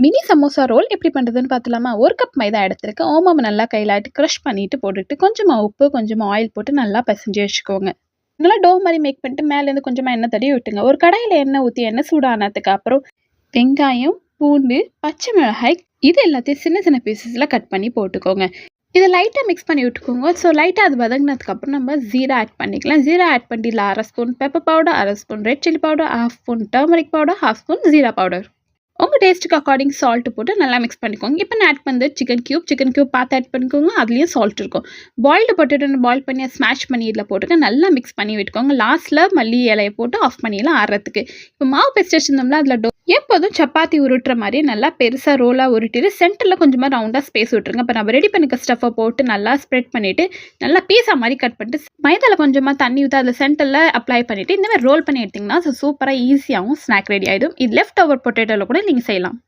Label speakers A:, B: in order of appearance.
A: Mini samosa role எப்படி பண்ணுறதுன்னு பார்த்துலாமா? 1 cup மைதா எடுத்துருக்கேன். ஓமம் நல்லா கையில ஆட்டி க்ரஷ் பண்ணிட்டு போட்டுட்டு, கொஞ்சமா உப்பு, கொஞ்சமா ஆயில் போட்டு நல்லா பெசஞ்சு வச்சுக்கோங்க. நல்லா டோ மாரி மேக் பண்ணிட்டு மேலேருந்து கொஞ்சமா எண்ணெய் தடவி விட்டுங்க. ஒரு கடாயில எண்ணெய் ஊத்தி எண்ணெய் சூடானதுக்கு அப்புறம் வெங்காயம், பூண்டு, பச்சை மிளகாய் இது எல்லாத்தையும் சின்ன சின்ன பீசஸ்ல கட் பண்ணி போட்டுக்கோங்க. இத லைட்டா மிக்ஸ் பண்ணி விட்டுக்கோங்க. ஸோ லைட்டா அது வதங்கினதுக்கப்புறம் நம்ம ஜீரா ஆட் பண்ணிக்கலாம். ஜீரா ஆட் பண்ணி இதில 1/2 spoon pepper powder, 1/2 spoon red chilli powder, 1/2 spoon turmeric powder, 1/2 spoon jeera powder. உங்க டேஸ்ட்டுக்கு அக்கார்டிங் சால்ட் போட்டு நல்லா மிக்ஸ் பண்ணிக்கோங்க. இப்போ நான் ஆட் பண்ணது சிக்கன் கியூப் பார்த்து ஆட் பண்ணிக்கோங்க. அதுலேயும் சால்ட் இருக்கும். பாயில்டு பொட்டேட்டோ பாயில் பண்ணி ஸ்மாஷ் பண்ணி இதில் போட்டுக்க நல்லா மிக்ஸ் பண்ணி விட்டுக்கோங்க. லாஸ்ட்டில் மல்லி இலையை போட்டு ஆஃப் பண்ணிடலாம் ஆறுறதுக்கு. இப்போ மாவு பெஸ்ட் வச்சிருந்தோம்னா அதில் எப்போதும் சப்பாத்தி உருட்டுற மாதிரி நல்லா பெருசாக ரோலாக உருட்டிட்டு சென்டரில் கொஞ்சமாக ரவுண்டாக ஸ்பேஸ் விட்டுருங்க. இப்போ நம்ம ரெடி பண்ணிக்க ஸ்டஃப்பை போட்டு நல்லா ஸ்ப்ரெட் பண்ணிவிட்டு நல்லா பீஸா மாதிரி கட் பண்ணிட்டு மைதாவில் கொஞ்சமாக தண்ணி ஊற்றி அதில் சென்டரில் அப்ளை பண்ணிவிட்டு இந்த மாதிரி ரோல் பண்ணி எடுத்திங்கன்னா சூப்பராக ஈஸியாகவும் ஸ்நாக் ரெடி ஆகிடும். இது லெஃப்ட் ஓவர் பொட்டேட்டோவில் கூட நீங்கள் செய்யலாம்.